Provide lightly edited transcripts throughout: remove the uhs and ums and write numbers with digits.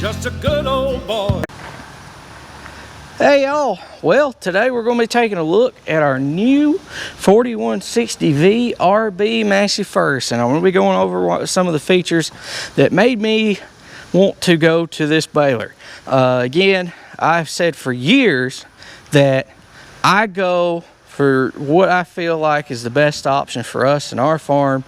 just a good old boy. Hey y'all, well today we're going to be taking a look at our new 4160V RB Massey Ferguson. I'm going to be going over some of the features that made me want to go to this baler. Again, I've said for years that I go for what I feel like is the best option for us and our farm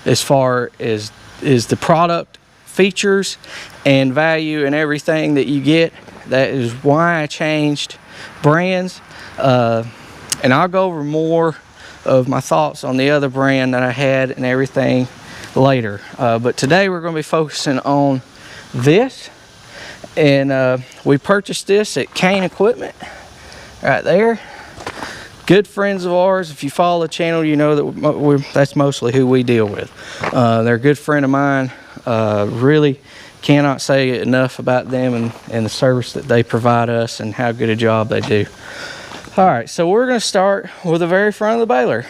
as far as is the product, features, and value and everything that you get. That is why I changed brands, and I'll go over more of my thoughts on the other brand that I had and everything later. But today we're going to be focusing on this, and we purchased this at Kane Equipment right there. Good friends of ours. If you follow the channel, you know that that's mostly who we deal with. They're a good friend of mine. Really cannot say enough about them and the service that they provide us and how good a job they do. All right, so we're going to start with the very front of the baler.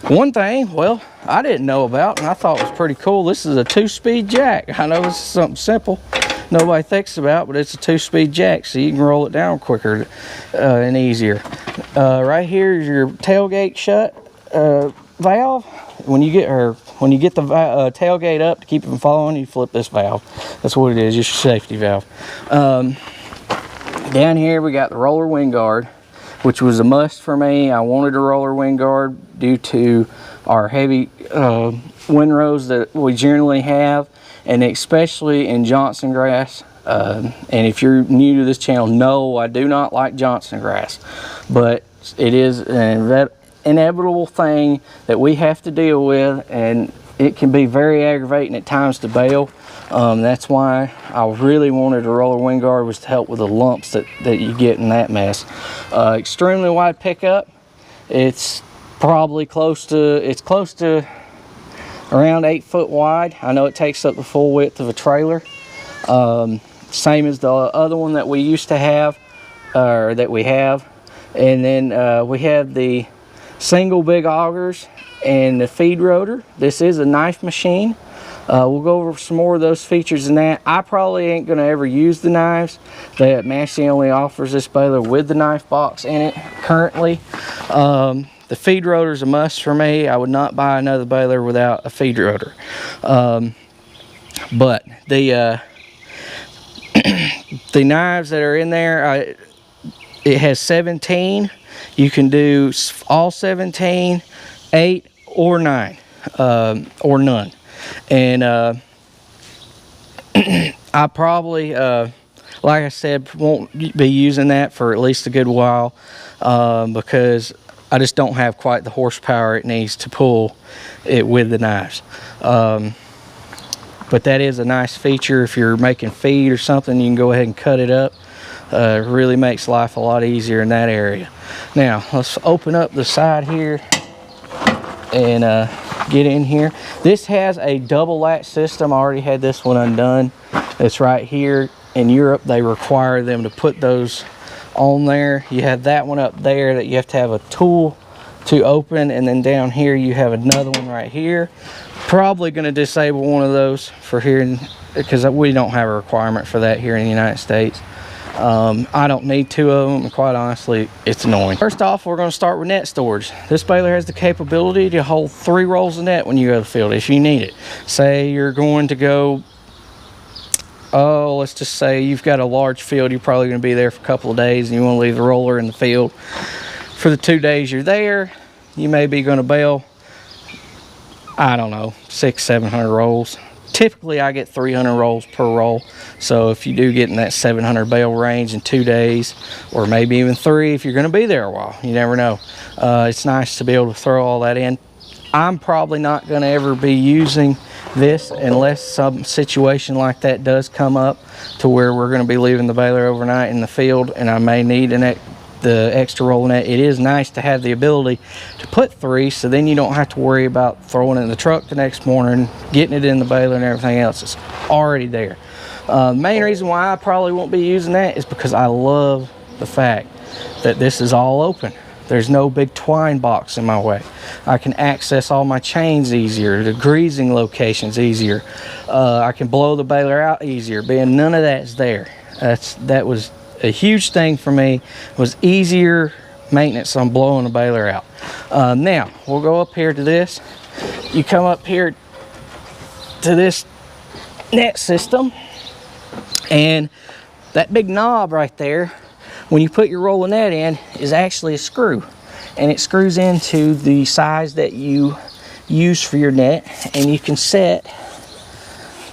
One thing, well, I didn't know about and I thought was pretty cool. This is a 2-speed jack. I know this is something simple nobody thinks about, but it's a 2-speed jack, so you can roll it down quicker and easier. Right here is your tailgate shut valve. When you get the tailgate up to keep it from falling, you flip this valve. That's what it is, just your safety valve. Down here we got the roller wind guard, which was a must for me. I wanted a roller wind guard due to our heavy windrows that we generally have, and especially in Johnson grass. And if you're new to this channel, no, I do not like Johnson grass, but it is an inevitable thing that we have to deal with, and it can be very aggravating at times to bale. That's why I really wanted a roller wind guard, was to help with the lumps that you get in that mess. Extremely wide pickup. It's probably close to around 8 foot wide. I know it takes up the full width of a trailer. Same as the other one that we used to have, or that we have. And then we have the single big augers and the feed rotor. This is a knife machine. We'll go over some more of those features in that. I probably ain't going to ever use the knives. That Massey only offers this baler with the knife box in it currently. The feed rotor is a must for me. I would not buy another baler without a feed rotor. But the the knives that are in there, it has 17. You can do all 17, 8, or 9, or none. And I probably, like I said, won't be using that for at least a good while, because I just don't have quite the horsepower it needs to pull it with the knives. But that is a nice feature. If you're making feed or something, you can go ahead and cut it up. It really makes life a lot easier in that area. Now let's open up the side here and get in here. This has a double latch system. I already had this one undone. It's right here. In Europe, they require them to put those on there. You have that one up there that you have to have a tool to open, and then down here you have another one right here. Probably going to disable one of those for here, because we don't have a requirement for that here in the United States. I don't need 2 of them, and quite honestly, it's annoying. First off, we're going to start with net storage. This baler has the capability to hold 3 rolls of net when you go to the field if you need it. Say you're going to go, let's just say you've got a large field, you're probably going to be there for a couple of days, and you want to leave the roller in the field. For the 2 days you're there, you may be going to bale, I don't know, 600-700 rolls. Typically I get 300 rolls per roll, so if you do get in that 700 bale range in 2 days, or maybe even 3 if you're going to be there a while, you never know. It's nice to be able to throw all that in. I'm probably not going to ever be using this unless some situation like that does come up to where we're going to be leaving the baler overnight in the field and I may need the extra roll net. It is nice to have the ability to put 3, so then you don't have to worry about throwing it in the truck the next morning, getting it in the baler and everything else. It's already there. Main reason why I probably won't be using that is because I love the fact that this is all open. There's no big twine box in my way. I can access all my chains easier, the greasing locations easier. I can blow the baler out easier, being none of that's there. That was a huge thing for me, was easier maintenance on blowing the baler out. Now, we'll go up here to this. You come up here to this net system, and that big knob right there, when you put your roll of net in, is actually a screw, and it screws into the size that you use for your net, and you can set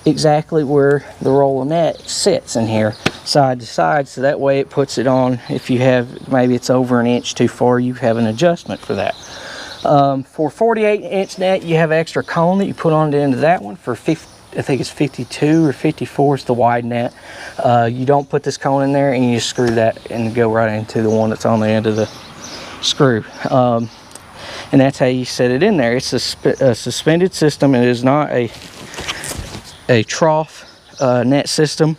exactly where the roll of net sits in here, side to side, so that way it puts it on. If you have, maybe it's over an inch too far, you have an adjustment for that. For 48-inch net, you have extra cone that you put on the end of that one. For 50, I think it's 52 or 54 is the wide net. You don't put this cone in there, and you just screw that and go right into the one that's on the end of the screw. And that's how you set it in there. It's a suspended system. It is not a trough net system,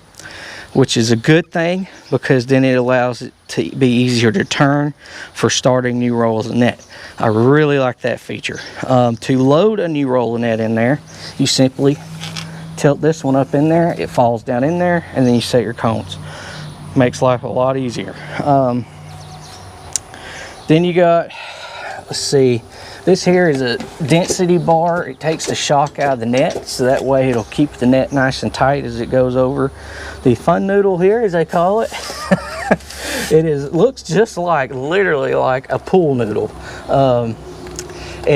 which is a good thing, because then it allows it to be easier to turn for starting new rolls of net. I really like that feature. To load a new roll of net in there, you simply tilt this one up in there, it falls down in there, and then you set your cones. Makes life a lot easier. Then you got, let's see, this here is a density bar. It takes the shock out of the net, so that way it'll keep the net nice and tight as it goes over the fun noodle here, as they call it. It looks just like, literally like a pool noodle. And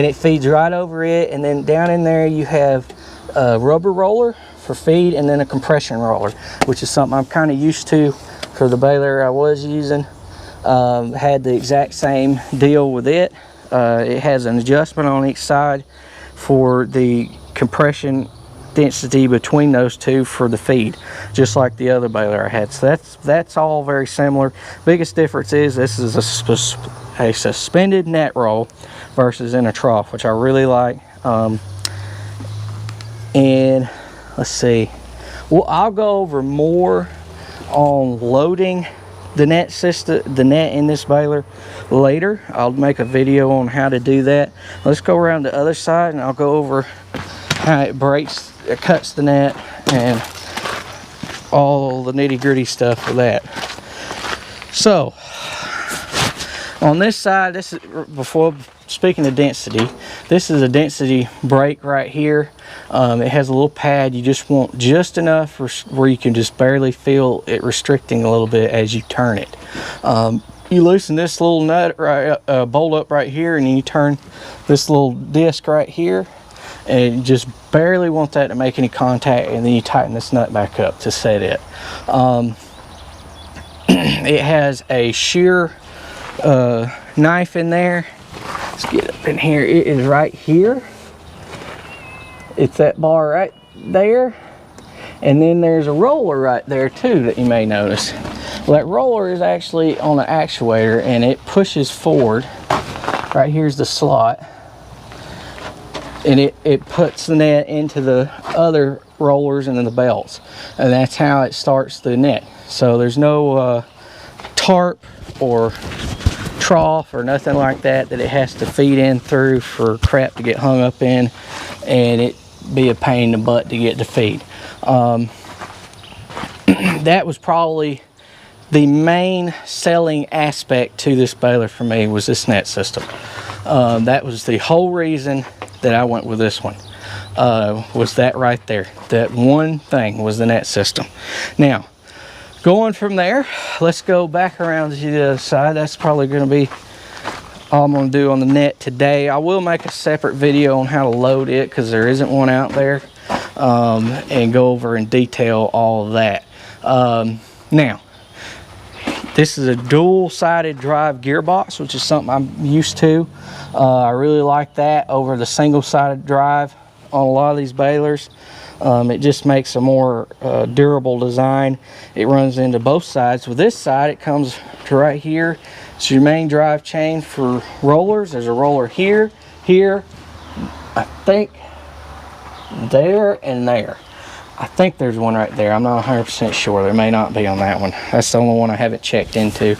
it feeds right over it, and then down in there you have a rubber roller for feed, and then a compression roller, which is something I'm kind of used to for the baler I was using. Had the exact same deal with it. It has an adjustment on each side for the compression density between those two for the feed, just like the other baler I had. So that's all very similar. Biggest difference is this is a suspended net roll versus in a trough, which I really like. And let's see, well, I'll go over more on loading the net system, the net in this baler later. I'll make a video on how to do that. Let's go around the other side, and I'll go over how it breaks, it cuts the net, and all the nitty-gritty stuff with that. So on this side, this is, before speaking of density, this is a density brake right here. It has a little pad. You just want just enough where you can just barely feel it restricting a little bit as you turn it. You loosen this little nut right, bolt up right here, and then you turn this little disc right here, and you just barely want that to make any contact, and then you tighten this nut back up to set it. It has a shear knife in there. Let's get up in here. It is right here. It's that bar right there, and then there's a roller right there too that you may notice. Well, that roller is actually on an actuator, and it pushes forward. Right here's the slot, and it puts the net into the other rollers and then the belts, and that's how it starts the net. So there's no tarp or trough or nothing like that it has to feed in through for crap to get hung up in, and it be a pain in the butt to get to feed. That was probably the main selling aspect to this baler for me, was this net system. That was the whole reason that I went with this one, was that right there. That one thing was the net system. Now, going from there, let's go back around to the other side. That's probably going to be all I'm going to do on the net today. I will make a separate video on how to load it, because there isn't one out there, and go over in detail all of that. Now, this is a dual-sided drive gearbox, which is something I'm used to. I really like that over the single-sided drive on a lot of these balers. It just makes a more durable design. It runs into both sides. With this side, it comes to right here. It's your main drive chain for rollers. There's a roller here, here, I think there, and there. I think there's one right there. I'm not 100% sure. There may not be on that one. That's the only one I haven't checked into.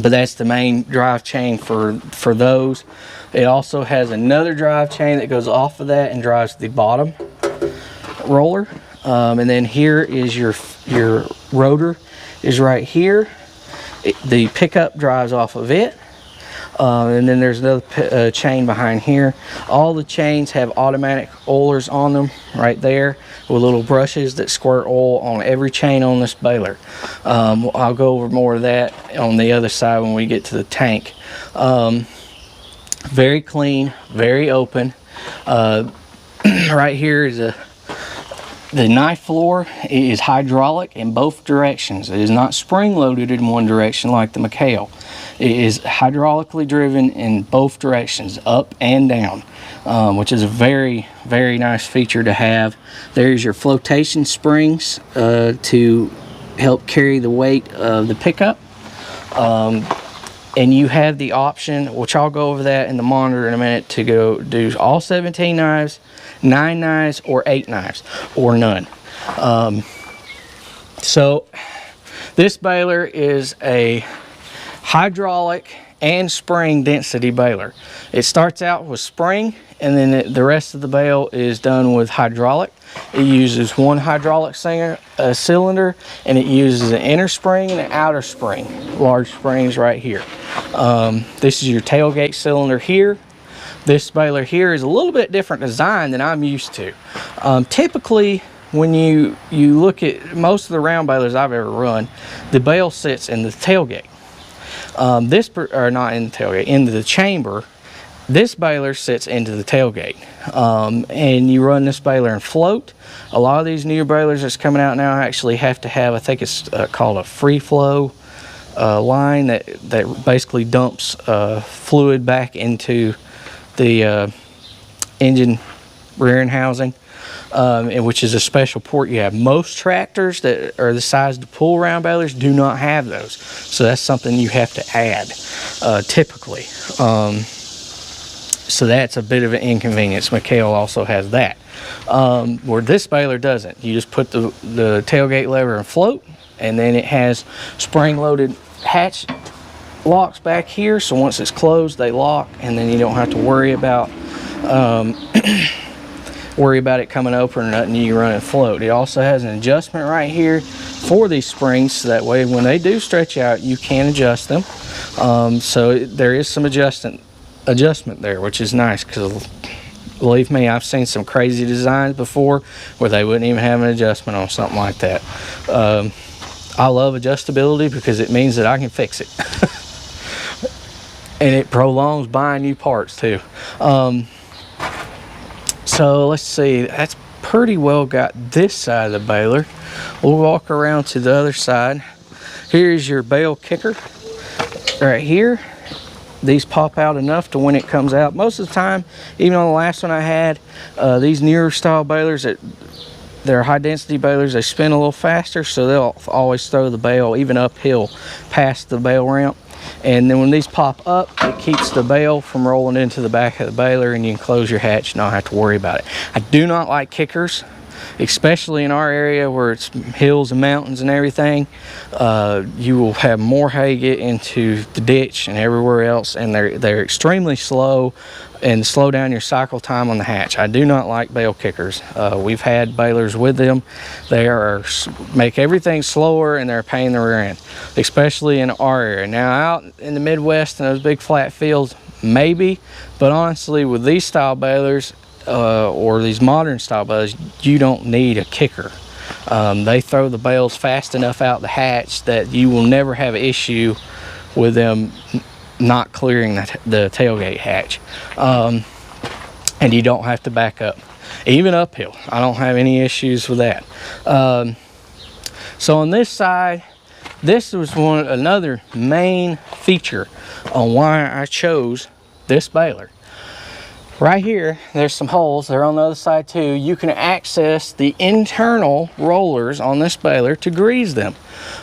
but that's the main drive chain for those. It also has another drive chain that goes off of that and drives the bottom roller. And then here is your rotor is right here. The pickup drives off of it. And then there's another chain behind here. All the chains have automatic oilers on them right there with little brushes that squirt oil on every chain on this baler. I'll go over more of that on the other side when we get to the tank. Very clean, very open. Right here is the knife floor is hydraulic in both directions. It is not spring loaded in one direction like the McHale. It is hydraulically driven in both directions, up and down, which is a very, very nice feature to have. There's your flotation springs to help carry the weight of the pickup. And you have the option, which I'll go over that in the monitor in a minute, to go do all 17 knives, 9 knives, or 8 knives, or none. So this baler is a hydraulic and spring density baler. It starts out with spring, and then the rest of the bale is done with hydraulic. It uses one hydraulic cylinder, and it uses an inner spring and an outer spring, large springs right here. This is your tailgate cylinder here. This baler here is a little bit different design than I'm used to. Typically, when you look at most of the round balers I've ever run, the bale sits in the tailgate. Or not in the tailgate, into the chamber. This baler sits into the tailgate, and you run this baler in float. A lot of these newer balers that's coming out now actually have to have, I think it's called a free flow line that basically dumps fluid back into the engine rear end housing, and which is a special port you have. Most tractors that are the size to pull round balers do not have those, so that's something you have to add typically. So that's a bit of an inconvenience. McHale also has that, where this baler doesn't. You just put the tailgate lever in float, and then it has spring-loaded hatch locks back here, so once it's closed they lock, and then you don't have to worry about it coming open or nothing. You run it float. It also has an adjustment right here for these springs, so that way when they do stretch out you can adjust them. So there is some adjustment there, which is nice, because believe me, I've seen some crazy designs before where they wouldn't even have an adjustment on something like that. I love adjustability because it means that I can fix it. And it prolongs buying new parts too. So let's see, that's pretty well got this side of the baler. We'll walk around to the other side. Here's your bale kicker right here. These pop out enough to when it comes out. Most of the time, even on the last one I had, these newer style balers, they're high density balers, they spin a little faster, so they'll always throw the bale even uphill past the bale ramp. And then when these pop up, it keeps the bale from rolling into the back of the baler, and you can close your hatch and not have to worry about it. I do not like kickers, especially in our area where it's hills and mountains and everything. You will have more hay get into the ditch and everywhere else, and they're extremely slow and slow down your cycle time on the hatch. I do not like bale kickers. We've had balers with them. They make everything slower, and they're a pain in the rear end, especially in our area. Now out in the Midwest and those big flat fields, maybe, but honestly with these style balers, or these modern style balers, you don't need a kicker. They throw the bales fast enough out the hatch that you will never have an issue with them not clearing the tailgate hatch, and you don't have to back up, even uphill. I don't have any issues with that. So on this side, this was another main feature on why I chose this baler. Right here, there's some holes. They're on the other side too. You can access the internal rollers on this baler to grease them.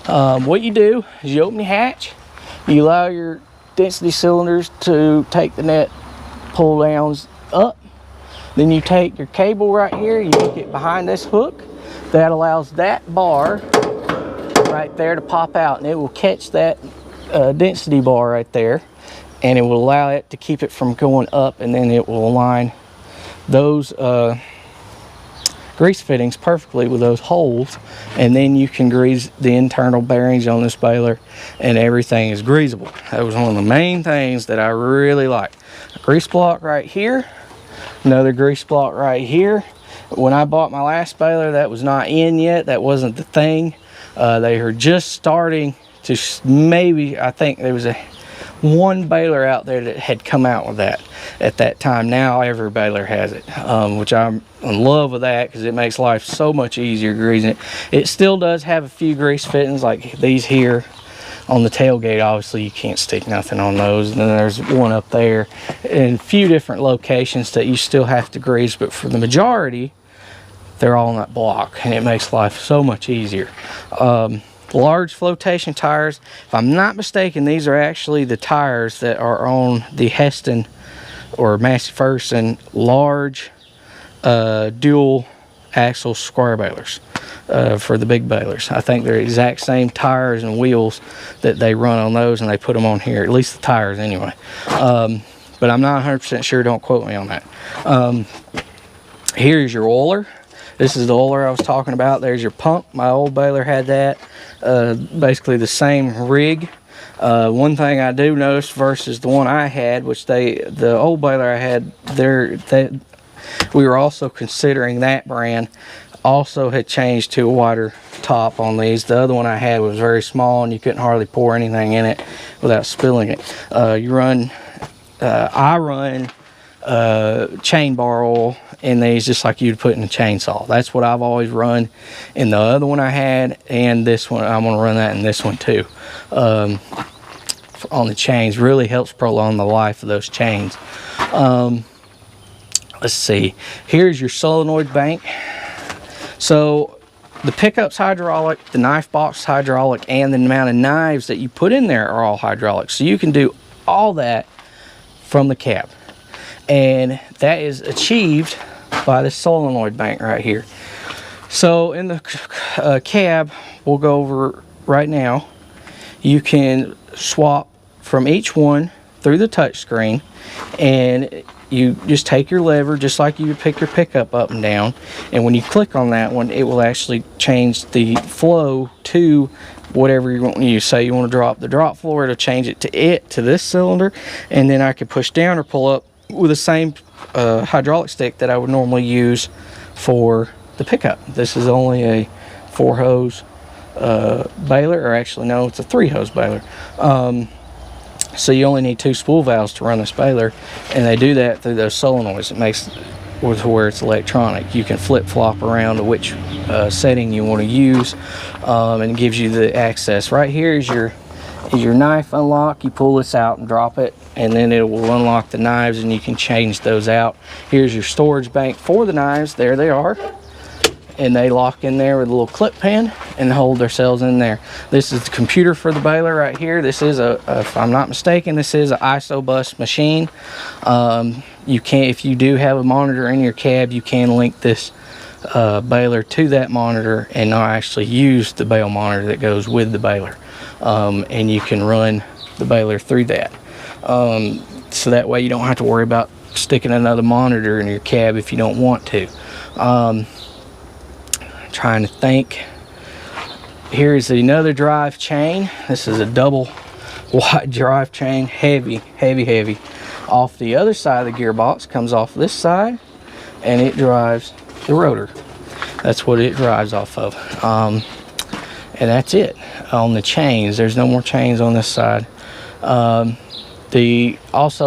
What you do is you open the hatch, you allow your density cylinders to take the net pull downs up. Then you take your cable right here, you hook it behind this hook. That allows that bar right there to pop out, and it will catch that density bar right there, and it will allow it to keep it from going up, and then it will align those grease fittings perfectly with those holes, and then you can grease the internal bearings on this baler and everything is greasable. That was one of the main things that I really like. A grease block right here, another grease block right here. When I bought my last baler, that was not in yet. That wasn't the thing. They were just starting to, maybe, I think there was one baler out there that had come out with that at that time. Now every baler has it, which I'm in love with that, because it makes life so much easier greasing it. It still does have a few grease fittings like these here on the tailgate. Obviously you can't stick nothing on those, and then there's one up there in a few different locations that you still have to grease, but for the majority they're all in that block, and it makes life so much easier. Large flotation tires, if I'm not mistaken, these are actually the tires that are on the Heston or Massey Ferguson large dual axle square balers for the big balers. I think they're the exact same tires and wheels that they run on those, and they put them on here, at least the tires anyway. But I'm not 100% sure, don't quote me on that. Here's your oiler. This is the oiler I was talking about. There's your pump. My old baler had that. Basically the same rig. One thing I do notice versus the one I had, which the old baler I had, we were also considering that brand, also had changed to a wider top on these. The other one I had was very small, and you couldn't hardly pour anything in it without spilling it. I run chain bar oil in these, just like you'd put in a chainsaw. That's what I've always run in the other one I had, and this one I'm going to run that in this one too. On the chains, really helps prolong the life of those chains. Let's see, here's your solenoid bank. So the pickup's hydraulic, the knife box is hydraulic, and the amount of knives that you put in there are all hydraulic, so you can do all that from the cab. And that is achieved by this solenoid bank right here. So in the cab, we'll go over right now, you can swap from each one through the touch screen, and you just take your lever just like you would pick your pickup up and down, and when you click on that one, it will actually change the flow to whatever you want to use. Say you want to drop the drop floor, it'll change it to this cylinder, and then I can push down or pull up with the same hydraulic stick that I would normally use for the pickup. This is only a 4-hose baler, or actually no, it's a 3-hose baler. So you only need 2 spool valves to run this baler, and they do that through those solenoids. It makes with where it's electronic. You can flip-flop around to which setting you want to use, and it gives you the access. Right here is your knife unlock. You pull this out and drop it, and then it will unlock the knives, and you can change those out. Here's your storage bank for the knives. There they are, and they lock in there with a little clip pin and hold themselves in there. This is the computer for the baler right here. This is if I'm not mistaken, this is an ISO bus machine. You can, if you do have a monitor in your cab, you can link this baler to that monitor and not actually use the Bale monitor that goes with the baler, and you can run the baler through that, so that way you don't have to worry about sticking another monitor in your cab if you don't want to. Trying to think. Here is another drive chain. This is a double wide drive chain, heavy. Off the other side of the gearbox, comes off this side, and it drives the rotor. That's what it drives off of, and that's it on the chains. There's no more chains on this side. Also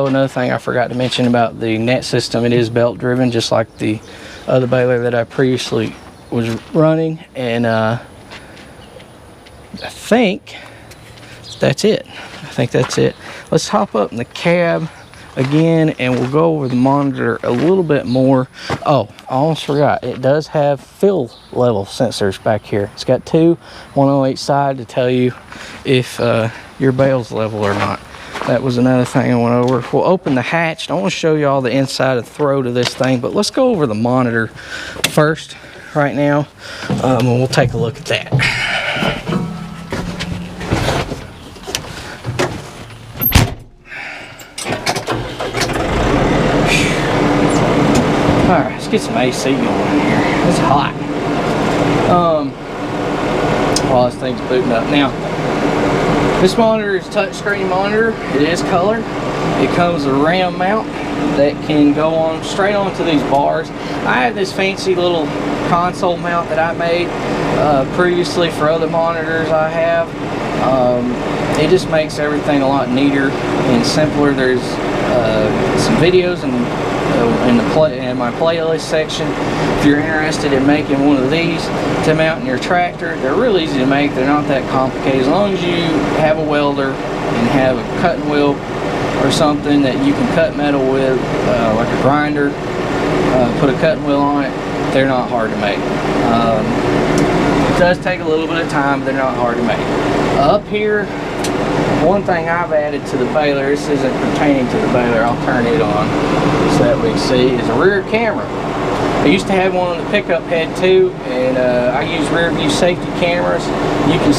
another thing I forgot to mention about the net system, it is belt driven, just like the other baler that I previously was running, and I think that's it. Let's hop up in the cab again, and we'll go over the monitor a little bit more. Oh, I almost forgot, it does have fill level sensors back here. It's got 2, one on each side to tell you if your bale's level or not. That was another thing I went over. We'll open the hatch. I want to show you all the inside of the throat of this thing, but let's go over the monitor first right now, and we'll take a look at that. Alright, let's get some AC going here. It's hot. While this thing's booting up. Now, this monitor is a touchscreen monitor. It is color. It comes with a RAM mount that can go on straight onto these bars. I have this fancy little console mount that I made previously for other monitors I have. It just makes everything a lot neater and simpler. There's some videos in my playlist section if you're interested in making one of these to mount in your tractor. They're real easy to make. They're not that complicated. As long as you have a welder and have a cutting wheel or something that you can cut metal with, like a grinder, put a cutting wheel on it, they're not hard to make. It does take a little bit of time, but they're not hard to make. Up here, one thing I've added to the baler, this isn't pertaining to the baler, I'll turn it on so that we can see, is a rear camera. I used to have one on the pickup head too, and I use rear view safety cameras. You can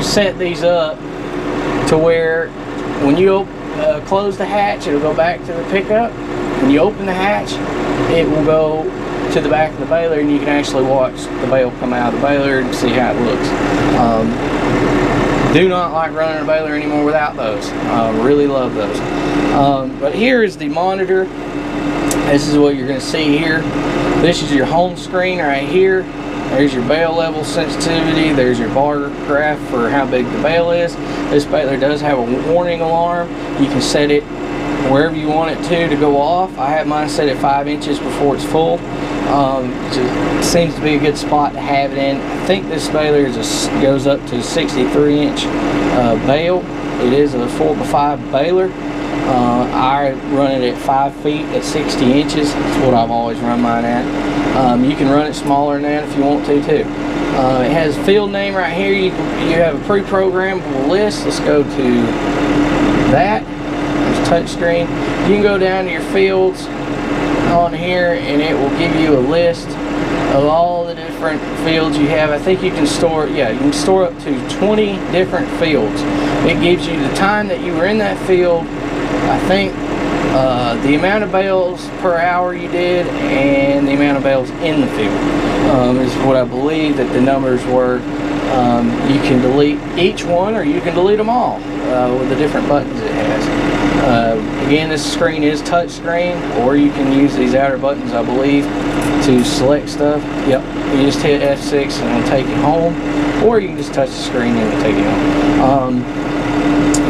set these up to where when you close the hatch, it'll go back to the pickup. When you open the hatch, it will go to the back of the baler, and you can actually watch the bale come out of the baler and see how it looks. Do not like running a baler anymore without those. Really love those. But here is the monitor. This is what you're going to see here. This is your home screen right here. There's your bale level sensitivity. There's your bar graph for how big the bale is. This baler does have a warning alarm. You can set it wherever you want it to go off. I have mine set at 5 inches before it's full. It seems to be a good spot to have it in. I think this baler goes up to 63-inch bale. It is a 4x5 baler. I run it at 5 feet at 60 inches. That's what I've always run mine at. You can run it smaller than that if you want to too. It has a field name right here. You have a pre-programmable list. Let's go to that. There's touchscreen. You can go down to your fields on here and it will give you a list of all the different fields you have. I think you can store, you can store up to 20 different fields. It gives you the time that you were in that field, I think the amount of bales per hour you did, and the amount of bales in the field is what I believe that the numbers were. You can delete each one or you can delete them all with the different buttons it has. Again, this screen is touch screen, or you can use these outer buttons, I believe, to select stuff. Yep, you just hit F6 and it'll take it home, or you can just touch the screen and it'll take it home.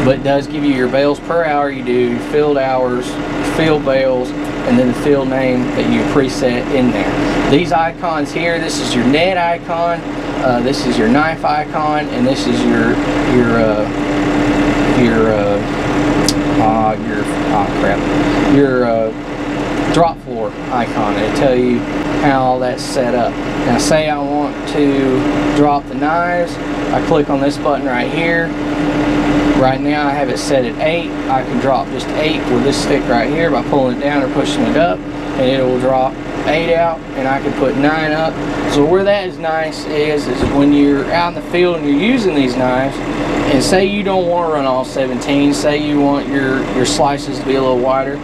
But it does give you your bales per hour you do, your field hours, your field bales, and then the field name that you preset in there. These icons here, this is your net icon, this is your knife icon, and this is your drop floor icon. It'll tell you how all that's set up. Now say I want to drop the knives, I click on this button right here. Right now I have it set at 8. I can drop just 8 with this stick right here by pulling it down or pushing it up, and it will drop 8 out, and I can put 9 up. So where that is nice is when you're out in the field and you're using these knives, and say you don't want to run all 17, say you want your slices to be a little wider,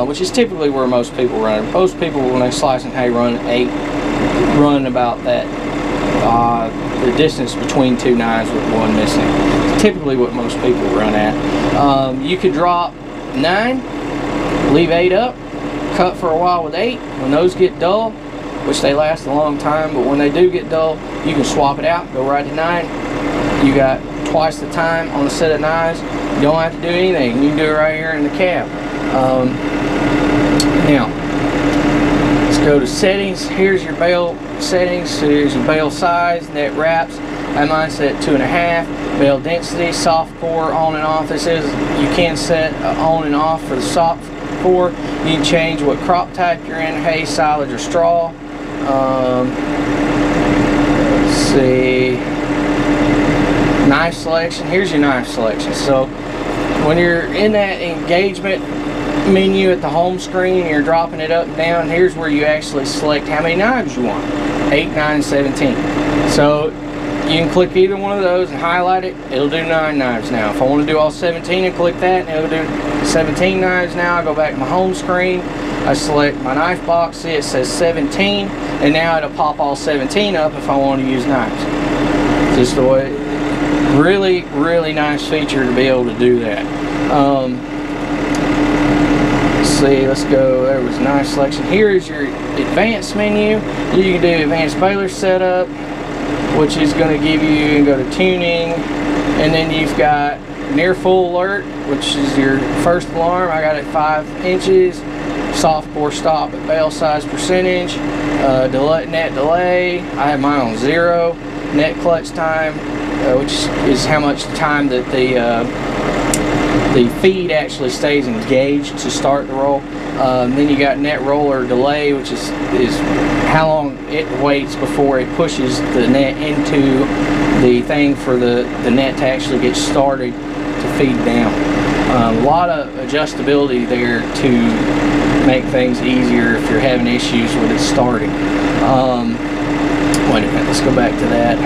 which is typically where most people run. Most people, when they slice and hay, run 8, run about that, the distance between two knives with one missing. Typically what most people run at. You could drop 9, leave 8 up, cut for a while with 8. When those get dull, which they last a long time, but when they do get dull, you can swap it out, go right to 9. You got twice the time on a set of knives. You don't have to do anything. You can do it right here in the cab. Now, let's go to settings. Here's your bale settings. So here's your bale size, net wraps. I have mine set at 2.5. Bale density, soft core, on and off. This is, you can set on and off for the soft core. You can change what crop type you're in, hay, silage, or straw. Let's see. Knife selection. Here's your knife selection. So when you're in that engagement menu at the home screen and you're dropping it up and down, here's where you actually select how many knives you want. 8, 9, 17. So you can click either one of those and highlight it. It'll do 9 knives now. If I want to do all 17 and click that, and it'll do 17 knives now. I go back to my home screen. I select my knife box. See, it says 17, and now it'll pop all 17 up if I want to use knives. Just the way. Really, really nice feature to be able to do that. Let's see. Let's go. There was a nice selection. Here is your advanced menu. You can do advanced baler setup, which is going to give you, go to tuning, and then you've got near full alert, which is your first alarm. I got it 5 inches, soft bore stop at bale size percentage, net delay, I have mine on 0, net clutch time, which is how much time that the feed actually stays engaged to start the roll. Then you got net roller delay, which is how long it waits before it pushes the net into the thing for the net to actually get started to feed down. A lot of adjustability there to make things easier if you're having issues with it starting. Wait a minute, let's go back to that.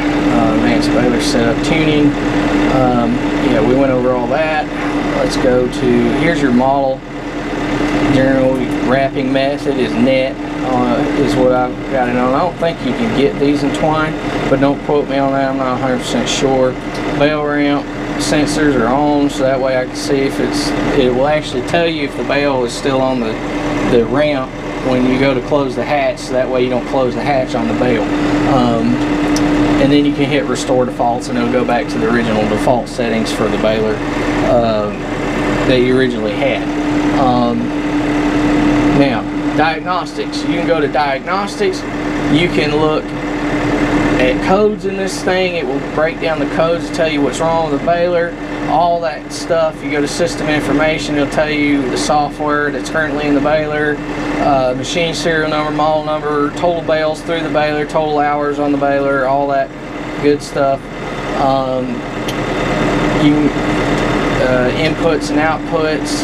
Advanced baler setup tuning. Yeah, we went over all that. Let's go to, here's your model. General wrapping method is net, is what I've got it on. I don't think you can get these in twine, but don't quote me on that, I'm not 100% sure. Bale ramp sensors are on, so that way I can see if it will actually tell you if the bale is still on the ramp when you go to close the hatch, so that way you don't close the hatch on the bale. And then you can hit restore defaults and it'll go back to the original default settings for the baler that you originally had. Now, diagnostics. You can go to diagnostics. You can look at codes in this thing. It will break down the codes to tell you what's wrong with the baler, all that stuff. You go to system information, it'll tell you the software that's currently in the baler, machine serial number, model number, total bales through the baler, total hours on the baler, all that good stuff. Inputs and outputs.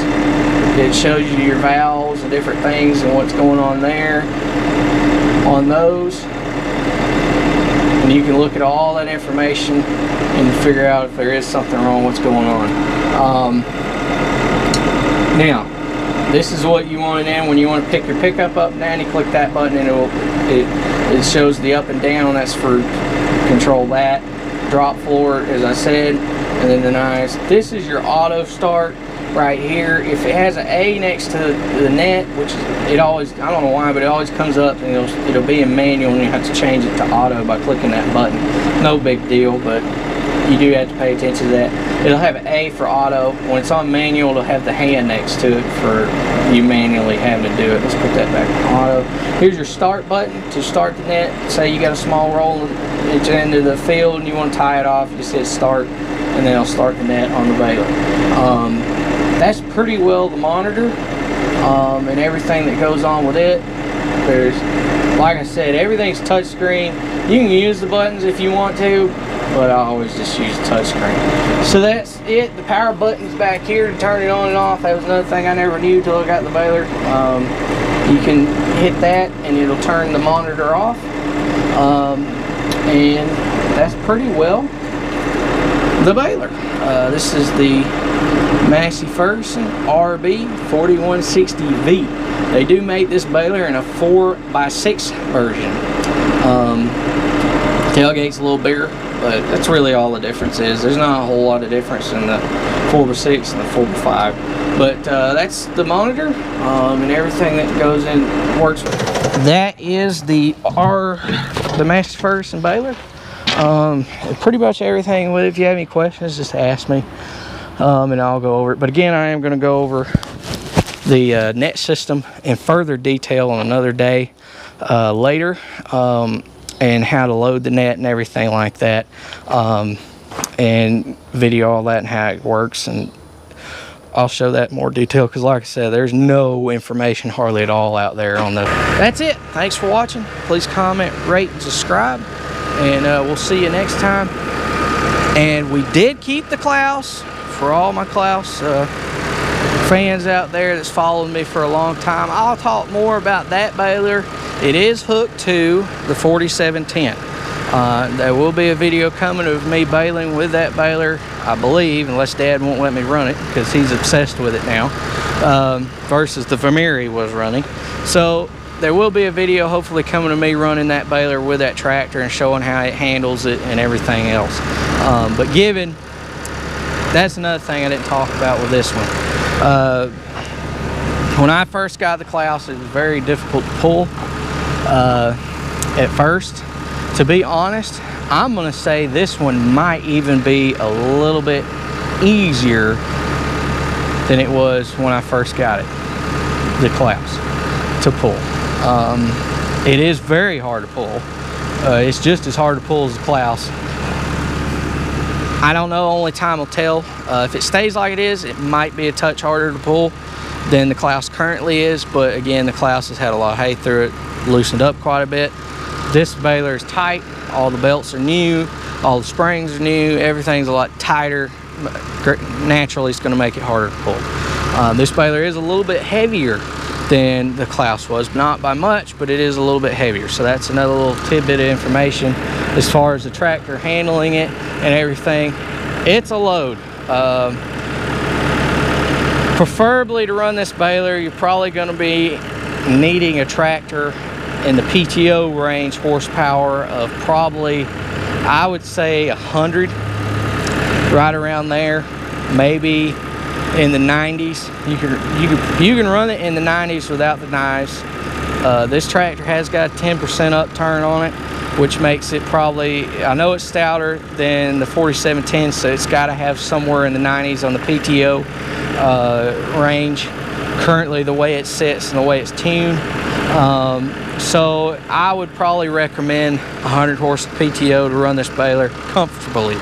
It shows you your valves and different things and what's going on there on those. And you can look at all that information and figure out if there is something wrong, what's going on. Now, this is what you want it in when you want to pick your pickup up and down. You click that button and it shows the up and down. That's for control that. Drop floor, as I said, and then the knives. This is your auto start right here. If it has an A next to the net, which it always, I don't know why, but it always comes up and it'll be in manual and you have to change it to auto by clicking that button. No big deal, but you do have to pay attention to that. It'll have an A for auto. When it's on manual, it'll have the hand next to it for you manually having to do it. Let's put that back on auto. Here's your start button to start the net. Say you got a small roll into the field and you want to tie it off, you just hit start and then it'll start the net on the baler. That's pretty well the monitor and everything that goes on with it. There's, like I said, everything's touchscreen. You can use the buttons if you want to, but I always just use the touchscreen. So that's it. The power button's back here to turn it on and off. That was another thing I never knew till I got the baler. You can hit that and it'll turn the monitor off. And that's pretty well the baler. This is the Massey Ferguson RB 4160V. They do make this baler in a 4x6 version. Tailgate's a little bigger, but that's really all the difference is. There's not a whole lot of difference in the 4x6 and the 4x5. But that's the monitor and everything that goes in works with it. That is the Massey Ferguson baler. Pretty much everything with it. If you have any questions, just ask me and I'll go over it. But again, I am going to go over the net system in further detail on another day later, and how to load the net and everything like that, and video all that and how it works, and I'll show that in more detail because, like I said, there's no information hardly at all out there on the. That's it. Thanks for watching. Please comment, rate, and subscribe, and we'll see you next time. And we did keep the Klaus. For all my Klaus fans out there that's followed me for a long time, I'll talk more about that baler. It is hooked to the 4710. There will be a video coming of me baling with that baler, I believe, unless Dad won't let me run it because he's obsessed with it now, versus the Vermeer he was running. So there will be a video hopefully coming of me running that baler with that tractor and showing how it handles it and everything else. But given, that's another thing I didn't talk about with this one. When I first got the Klaus, it was very difficult to pull at first. To be honest, I'm gonna say this one might even be a little bit easier than it was when I first got it, the Klaus, to pull. It is very hard to pull. It's just as hard to pull as the Klaus. I don't know, only time will tell. If it stays like it is, it might be a touch harder to pull than the Klaus currently is, but again, the Klaus has had a lot of hay through it, loosened up quite a bit. This baler is tight, all the belts are new, all the springs are new, everything's a lot tighter. Naturally, it's going to make it harder to pull. This baler is a little bit heavier than the Klaus was, not by much, but it is a little bit heavier. So that's another little tidbit of information as far as the tractor handling it and everything. It's a load. Preferably to run this baler, you're probably going to be needing a tractor in the PTO range horsepower of probably, I would say 100, right around there, maybe in the 90s. You can run it in the 90s without the knives. This tractor has got a 10% upturn on it, which makes it probably, I know it's stouter than the 4710, so it's got to have somewhere in the 90s on the PTO range. Currently, the way it sits and the way it's tuned. So I would probably recommend 100 horse PTO to run this baler comfortably.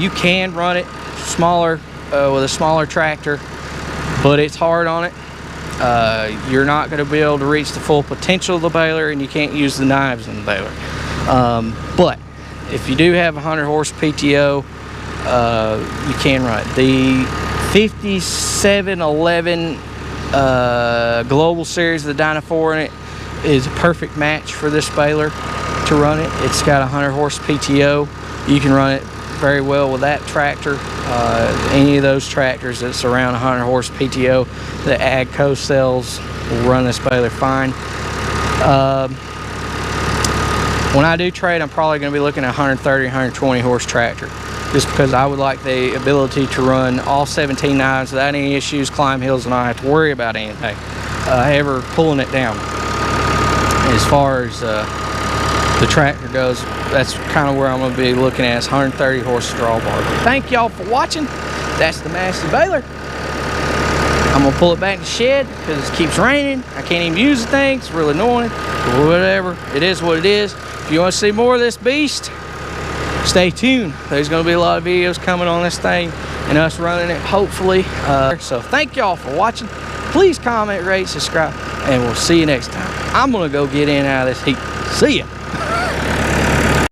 You can run it smaller with a smaller tractor, but it's hard on it. You're not going to be able to reach the full potential of the baler, and you can't use the knives in the baler. But if you do have 100 horse PTO, you can run it. The 5711 Global Series of the Dyna 4 in it is a perfect match for this baler to run it. It's got 100 horse PTO. You can run it very well with that tractor. Any of those tractors that's around 100 horse PTO that AGCO sells will run this baler fine. When I do trade, I'm probably going to be looking at 130, 120 horse tractor, just because I would like the ability to run all 17 knives without any issues, climb hills, and not have to worry about anything ever pulling it down. As far as the tractor goes, that's kind of where I'm going to be looking at. It's 130 horse straw bar. Thank y'all for watching. That's the Massey baler. I'm going to pull it back in the shed because it keeps raining. I can't even use the thing. It's really annoying. But whatever. It is what it is. If you want to see more of this beast, stay tuned. There's going to be a lot of videos coming on this thing and us running it, hopefully. So thank y'all for watching. Please comment, rate, subscribe, and we'll see you next time. I'm going to go get in out of this heat. See ya.